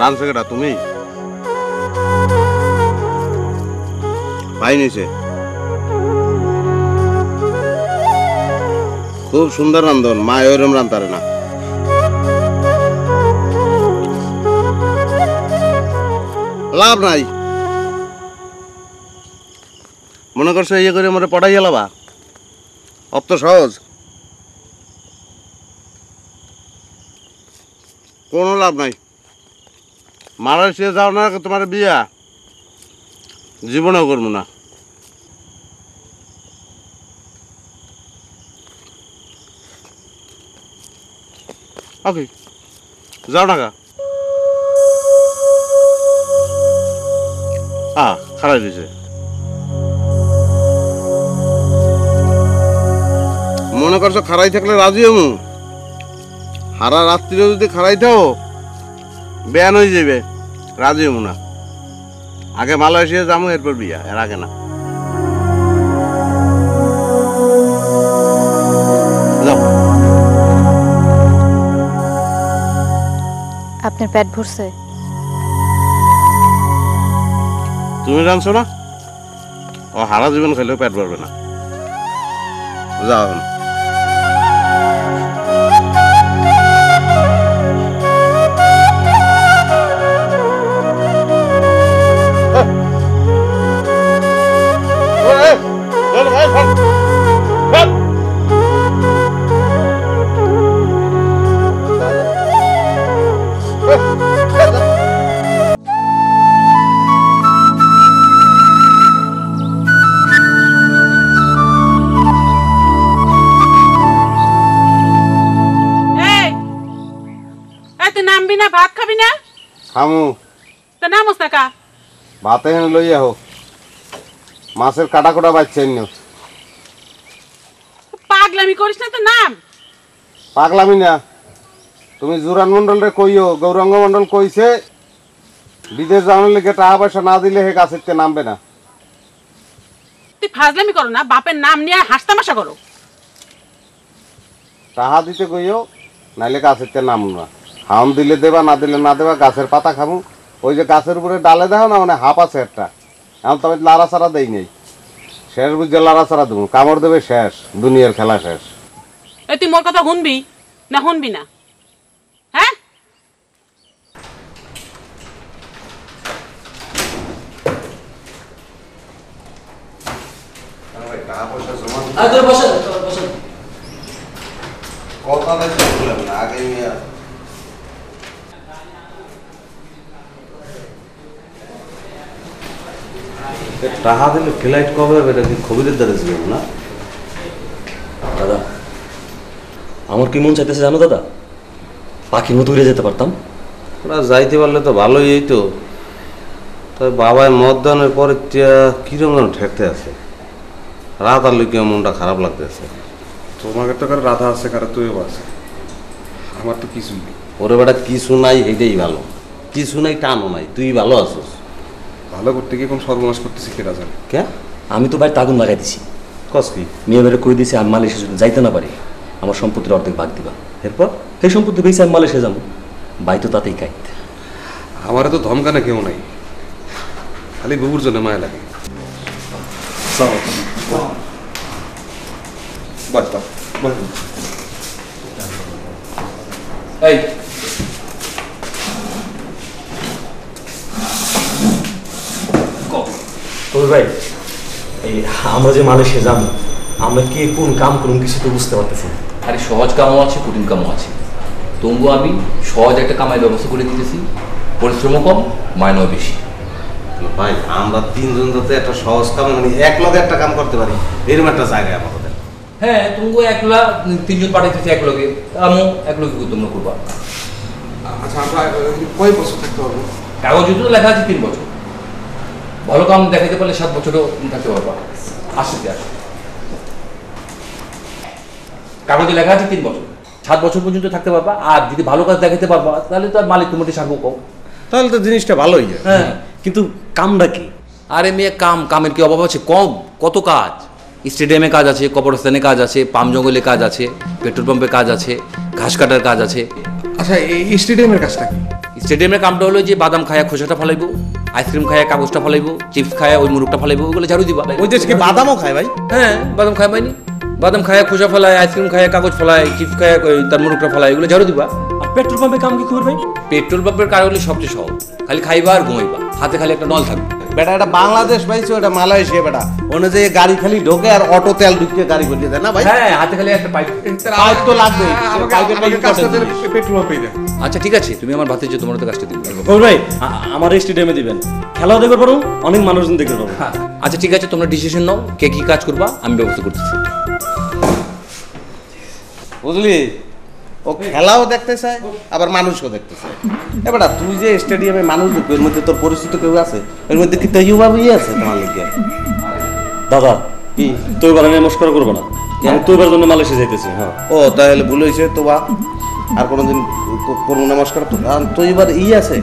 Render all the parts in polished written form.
রানছে কেটা তুমি? ভাই নিছে খুব সুন্দর রান্ধন, মা ওইরকম রান্তারে না। লাভ নাই, মনে করছো ইয়ে করে মরে পড়াই গেলাবা? অত সহজ কোনো লাভ নাই। মালয়েশিয়া যাও না, তোমার বিয়া জীবনেও করবো না। ওকে যাও না গা। খারাপ দিছে, মনে করছো খারাই থাকলে রাজি হমু? হারা রাত্রিরে যদি খারাই থাও বেয়ান হয়ে যাবে, রাজি হমু না। আগে মালয়েশিয়া যাবো, এরপর বিয়া, এর আগে না। যাও। আপনার পেট ভরছে? তুমি জানছো না, ও হারা জীবন খাইলেও পেট ভরবে না। যাও। ভাত খাবি না? খামু। তা নামস না কা? ভাত এনে লই আহো, মাছের কাটা কোটা বাচ্চেন না। পাগলামি করিস না তো, নাম। পাগলামি না, তুমি জুরান মন্ডল রে কইও, গৌরাঙ্গ মন্ডল কইছে বিদেশ যাওয়ার লেগে টাকা পয়সা না দিলে হে গাছের নামবে না। তুই ফাজলামি করো না, বাপের নাম নিয়ে হাসতামাশা করো। টাকা দিতে কইও, নাইলে গাছের নামু না। হাম দিলে দেবা, না দিলে না দেবা, গাছের পাতা খামু। ওই যে গাছের উপরে ডালে দেখো না, মানে হাফ আছে একটা, এখন তবে লাড়া ছাড়া দেই নেই। শেষ বুঝে লাড়া ছাড়া দেবো, কামড় দেবে শেষ, দুনিয়ার খেলা শেষ। তুই মোর কথা শুনবি না শুনবি না? হ্যাঁ, টাকা দিলে ফ্লাইট কবে হবে, এটা কি খবিরের দ্বারা ছিল না? দাদা আমার কি মন চাইতেছে জানো দাদা, পাখির মতো উড়ে যেতে পারতাম। ওরা যাইতে পারলে তো ভালোই হইতো। তবে বাবায় মদ দানের পরে কিরকম যেন ঠেকতে আছে, রাত আর লিখে মনটা খারাপ লাগতেছে। তোমাকে তো কারো রাধা আছে, কারো তুইও আছে, আমার তো কিছুই নেই। ওরে বেটা কিছু নাই, এটাই ভালো। কিছু নাই টানও নাই, তুই ভালো আছিস। ভালো করতে গিয়ে কোন সর্বনাশ করতেছি কেটা জানে। কে? আমি তো ভাই আগুন লাগাই দিছি। কস কি? মেয়ে বেড়ে কই দিছি আমি মালয়েশিয়া যদি যাইতে না পারি আমার সম্পত্তির অর্ধেক ভাগ দিবা। এরপর সেই সম্পত্তি পেয়েছি আমি মালয়েশিয়া যাবো, ভাই তো তাতেই কাইত। আমারে তো ধমকানে কেউ নাই, খালি বুবুর জন্য মায়া লাগে। এই তবে ভাই এই আমরা যে মালয়েশিয়া যাবো, আমরা কি কোন কাম করুন কিছু তো বুঝতে পারতেছি না। আরে সহজ কামও আছে, কঠিন কামও আছে। তবু আমি সহজ একটা কামাই ব্যবস্থা করে দিতেছি, পরিশ্রমও কম, মাইনেও বেশি। ভাই আমরা তিনজন যাতে একটা সহজ কাম, মানে এক লগে একটা কাম করতে পারি, এরকম একটা জায়গায় আমাদের। হ্যাঁ, তুমি একলা তিনজন পাঠাইতেছি এক লগে, আমিও এক লগে তোমরা করবা। আচ্ছা, আমরা কয় বছর থাকতে পারবো? কাগজে তো লেখা আছে 3 বছর, ভালো কাম দেখাইতে পারলে 7 বছরও থাকতে পারবা। আসতে কাগজে লেখা আছে 3 বছর, 7 বছর পর্যন্ত থাকতে পারবা। আর যদি ভালো কাজ দেখাতে পারবা তাহলে তো আর মালিক তোমাকে সারবো কম। তাহলে তো জিনিসটা ভালোই। হ্যাঁ, কিন্তু কামটা কি? আরে মেয়ে কামের কি অভাব আছে? কম, কত কাজ। স্টেডিয়ামে কাজ আছে, কবরস্থানে কাজ আছে, পাম জঙ্গলে কাজ আছে, পেট্রোল পাম্পে কাজ আছে, ঘাস কাটার কাজ আছে। আচ্ছা, এই স্টেডিয়ামের কাজটা কি? স্টেডিয়ামের কামটা হলো যে বাদাম খায়া খোসাটা ফলাইবো, আইসক্রিম খায়া কাগজটা ফলাইবো, চিপস খায়া ওই মুরুখটা ফলাইবো, ওইগুলো ঝাড়ু দিবা। ওই দেশকে বাদামও খায় ভাই? হ্যাঁ, বাদাম খায় পাইনি, বাদাম খায়া খোসা ফলায়, আইসক্রিম খায়া কাগজ ফলায়, চিপস খায়া তার মুরুখটা ফলায়, এগুলো ঝাড়ু দিবা। আর পেট্রোল পাম্পে কাম কি খবর ভাই? পেট্রোল পাম্পের কাজ হলে সবচেয়ে সহজ, খালি খাইবা আর ঘুমাইবা, হাতে খালি একটা নল থাকবে। বেটা এটা বাংলাদেশ পাইছো, এটা মালয়েশিয়া বেটা। অনুযায়ী গাড়ি খালি ঢোকে আর অটো তেল ঢুকিয়ে গাড়ি বলিয়ে দেয় না ভাই? হ্যাঁ, হাতে খালি একটা পাইপ। পাইপ তো লাগবে। পেট্রোল পাম্পেই দেন। আচ্ছা ঠিক আছে, তুমি আমার ভাতে যে তোমার তো কাজটা দিবে। খবর ভাই আমার স্টেডিয়ামে দিবেন, খেলাও দেখতে পারো, অনেক মানুষজন দেখতে পারো। আচ্ছা ঠিক আছে, তোমরা ডিসিশন নাও কে কি কাজ করবা, আমি ব্যবস্থা করতেছি। বুঝলি, ও খেলাও দেখতে চায় আবার মানুষও দেখতে চায়। এবারে তুই যে স্টেডিয়ামে মানুষ দেখবি, এর মধ্যে তোর পরিচিত কেউ আছে? এর মধ্যে কি তৈরি ভাবেই আছে তোমার লিগে? দাদা কি তুই এবার আমি মস্করা করবো না, আমি তো এবার জন্য মালয়েশিয়া যাইতেছি। হ্যাঁ। ও তাহলে ভুল হয়েছে তো বা, আর কোনোদিন করবো নমস্কার। তো এবার আছে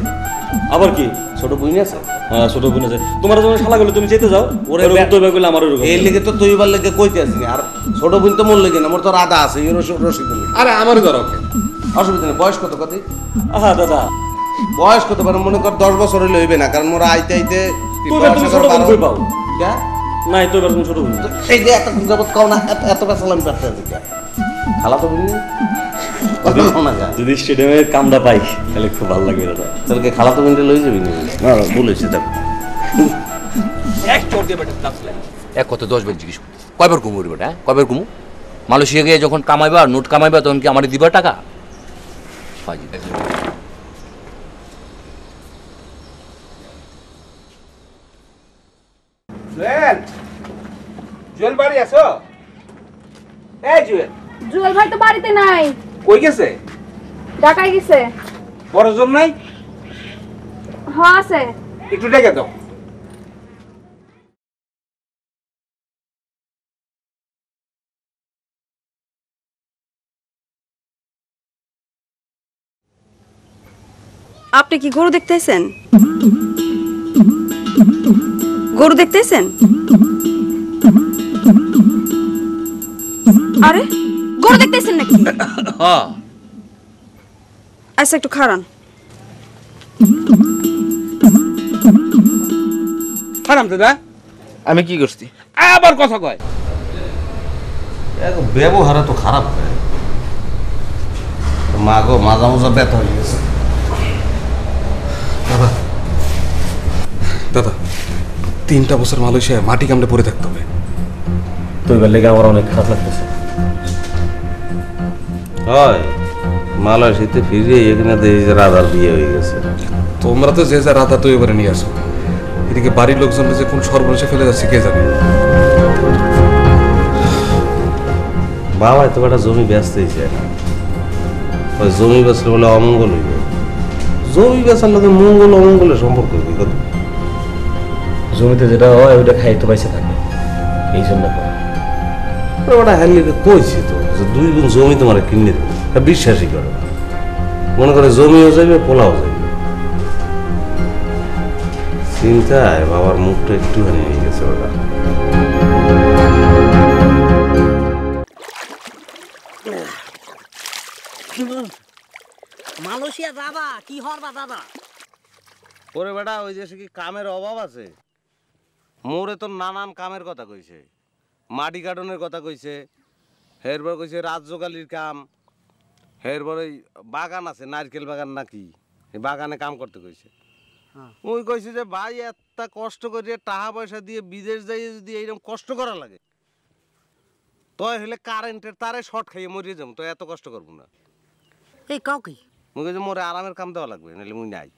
আবার কি ছোট বইনি আছে? হ্যাঁ, ছোট বোন আছে। তোমার যখন শালা গেলে তুমি যেতে যাও, ওরে তো এবার গেলে আমার এই লেগে তো তুই এবার লেগে কইতে আসিনি। আর ছোট বোন তো মন লেগে না, মোর তো রাধা আছে, রসিদ নেই। আরে আমারও ধরো ওকে। অসুবিধা নেই। বয়স কত কত? হ্যাঁ দাদা, বয়স কত? মানে মনে কর 10 বছর হইলে হইবে না, কারণ মোরা আইতে আইতে তুই এবার তুমি ছোট বোন কই পাও? ক্যা? নাই তো এবার তুমি ছোট বোন। এই যে একটা জগৎ কাও না, এত বেসাল আমি পারতে আছি ক্যা? খালা তো বুঝলি না যা। যদি স্টেডিয়ামের কামটা পাই তাহলে খুব ভালো লাগবে দাদা। তাহলে কি খালা তো মিনটে লই যাবি না? না বলেছি দেখ। এক চোর দিয়ে বেটা ক্লাস লাই। এক কত 10 বার জিজ্ঞেস করতে। কয়বার ঘুমু রে বেটা? কয়বার ঘুমু? মালয়েশিয়া গিয়ে যখন কামাইবা, নোট কামাইবা, তখন কি আমারে দিবা টাকা? ফাজি। জুয়েল, জুয়েল বাড়ি আছো? এই জুয়েল, জুয়েল ভাই তো বাড়িতে নাই, কই গেছে? ঢাকায় গেছে। বড়জন নাই? হ্যাঁ আছে। একটু ডেকে দাও। আপনি কি গরু দেখতেছেন? গরু দেখতেছেন? আরে গরু দেখতেছেন নাকি? হ্যাঁ। আচ্ছা একটু খারান। হারাম দাদা, আমি কি করছি? আবার কথা কয়। ব্যবহার তো খারাপ। মা গো, মাজা মাজা ব্যথা হয়ে গেছে। দাদা দাদা 3টা বছর মালয়েশিয়ায় মাটি কামড়ে পড়ে থাকতে হবে। তো এবার লেগে আমার অনেক খারাপ লাগতেছে। হয় মালয়েশিয়াতে ফিরে এখানে দেখি যে রাধার বিয়ে হয়ে গেছে। তোমরা তো যে যা রাধা তো এবারে নিয়ে আসো, এদিকে বাড়ির লোকজন যে কোন সর্বনাশে ফেলে যাচ্ছে কে জানে। বাবা তো একটা জমি ব্যস্ত হয়েছে, ওই জমি বেচলে বলে অমঙ্গল হইবে। জমি বেচার লোকের মঙ্গল অমঙ্গলের সম্পর্ক হইবে কত? জমিতে যেটা হয় ওইটা খাই তো পয়সা থাকে, এই জন্য ওটা হ্যান্ডলিকে কইছি তো যে 2 গুণ জমি তোমার কিনে দেবো, বিশ্বাসই করে না। মনে করে জমিও যাবে, পোলাও যাবে। চিন্তায় বাবার মুখটা একটুখানি হয়ে গেছে ওটা। মালয়েশিয়া যাবা কি হরবা দাদা? ওরে বেটা, ওই দেশে কি কামের অভাব আছে? মোরে তো নানান কামের কথা কইছে, মাটি কাটনের কথা কইছে, এরপর কইছে রাজ্যকালীর কাম, এরপর ওই বাগান আছে, নারকেল বাগান নাকি, এই বাগানে কাম করতে কইছে। ওই কইছে যে ভাই এত কষ্ট করে টাকা পয়সা দিয়ে বিদেশ যাই যদি এইরকম কষ্ট করা লাগে, তো হলে কারেন্টের তারে শর্ট খাইয়ে মরিয়ে যাবো, তো এত কষ্ট করবো না। এই কাউকে মুই কইছে মোরে আরামের কাম দেওয়া লাগবে, নাহলে মুই নাই।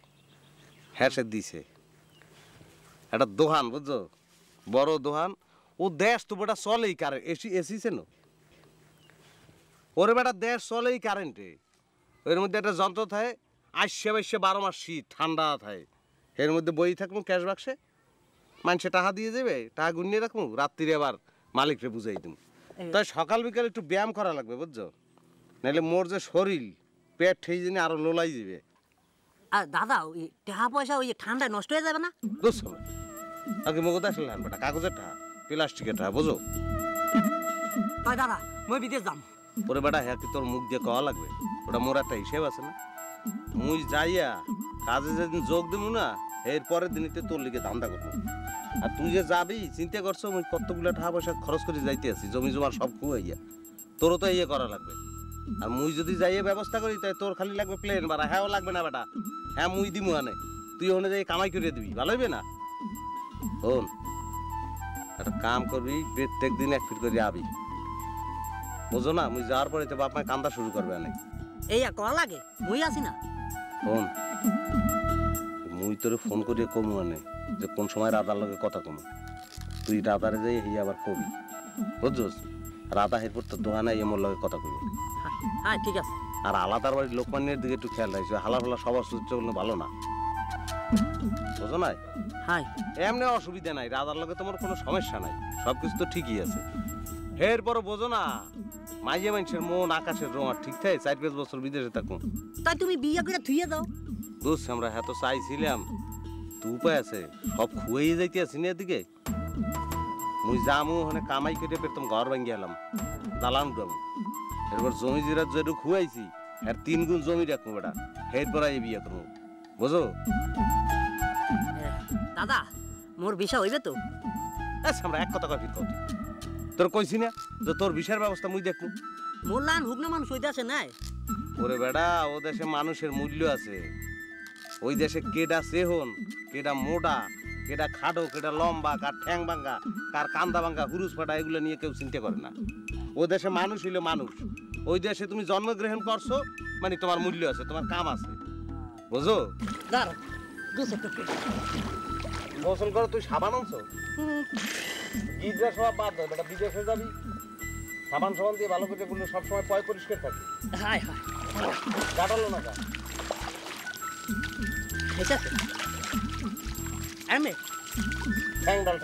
হ্যাঁ সে দিছে একটা দোকান, বুঝছো, বড় দোকান। ও দেশ তো বেটা চলেই কারেন্ট, এসি চেনো? ওরে বেটা দেশ চলেই কারেন্টে। এর মধ্যে একটা যন্ত্র থাকে, আসছে বাইসে 12 মাস শীত, ঠান্ডা থাকে। এর মধ্যে বই থাকবো ক্যাশ বাক্সে, মানুষে টাকা দিয়ে যাবে, টাকা গুনিয়ে রাখবো, রাত্রিরে আবার মালিকরে বুঝাই দিব। তাই সকাল বিকাল একটু ব্যায়াম করা লাগবে, বুঝছো, নাহলে মোর যে শরীর পেট ঠিক জিনিস আরো লোলাই যাবে। আর দাদা ওই টাকা পয়সা ওই ঠান্ডায় নষ্ট হয়ে যাবে না? বুঝছো না, আগে মগতে আসলে বেটা কাগজের টাকা, প্লাস্টিকের টাকা, বুঝো? তাই দাদা মই বিদেশ যাম। ওরে বেটা হ্যাঁ কি তোর মুখ দিয়ে কওয়া লাগবে? ওটা মোর একটা হিসেব আছে না? মুই যাইয়া কাজে যেদিন যোগ দেবো না এর পরের দিনতে তোর লিগে ধান্দা করবো। আর তুই যে যাবি চিন্তা করছো মুই কতগুলো টাকা পয়সা খরচ করে যাইতে আছি, জমি জমা সব খুয়াইয়া। তোরও তো ইয়ে করা লাগবে। আর মুই যদি যাইয়ে ব্যবস্থা করি তাই তোর খালি লাগবে প্লেন ভাড়া, হ্যাঁও লাগবে না বেটা, হ্যাঁ মুই দিমু আনে, তুই ওখানে যাই কামাই করে দিবি, ভালো হইবে না? শোন, একটা কাম করবি, প্রত্যেক দিন 1 ফিট করে আবি, বুঝো না? মুই যাওয়ার পরে তো বাপ মায় কান্দা শুরু করবে অনেক। এই করা লাগে মুই আছি না। শোন, মুই তোরে ফোন করিয়ে কমু আনে যে কোন সময় রাধার লগে কথা কমু, তুই রাধারে যাই হিয়া আবার কবি, বুঝছস? রাধা এরপর তোর দোকানে এমন লগে কথা কইবে। হ্যাঁ ঠিক আছে। আর আলাদার বাড়ির লোকমান্যের দিকে একটু খেয়াল রাখছো, হালা ফালা সবার সহ্য করলে ভালো না, বুঝো না? হ্যাঁ এমনি অসুবিধা নাই, রাধার লগে তোমার কোনো সমস্যা নাই, সবকিছু তো ঠিকই আছে। এরপরও বোঝো না, মাইয়া মানুষের মন আকাশের রোঁ, ঠিক থাকে 4-5 বছর বিদেশে থাকুন। তাই তুমি বিয়ে করে থুয়ে দাও। দোষ আমরা এত চাইছিলাম, তো উপায় আছে, সব খুয়াইয়ে যাইতে আছি না এদিকে। মুই যামু ওখানে কামাই কেটে পেতাম, ঘর ভাঙ্গি এলাম, দালান উঠাবো, এরপর জমি জিরা যেটু খুয়াইছি আর 3 গুণ জমি রাখবো বেটা, এরপর এই বিয়ে করবো, বুঝো? দাদা মোর বিষয় হইবে তো? আচ্ছা আমরা এক কথা কফি কত তোর কইছি না যে তোর বিষয়ের ব্যবস্থা মুই দেখবো। মোর লান হুকনা মানুষ হইতে আছে নাই। ওরে বেটা, ও দেশে মানুষের মূল্য আছে, ওই দেশে কেডা সেহন, কেডা মোটা, কেডা খাটো, কেডা লম্বা, কার ঠ্যাং ভাঙ্গা, কার কান্দা ভাঙ্গা, হুরুস ফাটা, এগুলো নিয়ে কেউ চিন্তা করে না। ও দেশে মানুষ হইলে মানুষ, ওই দেশে তুমি জন্মগ্রহণ করছো মানে তোমার মূল্য আছে, তোমার কাম আছে, বুঝো? দাঁড়া গোসল করো, তুই সাবান আনছো? গিজরা সব বাদ দাও বেটা, বিদেশে যাবি, সাবান সাবান দিয়ে ভালো করে করলে সবসময় পয় পরিষ্কার থাকে। হায় হায় কাটালো না কা এসে আমি ঠ্যাং ডাল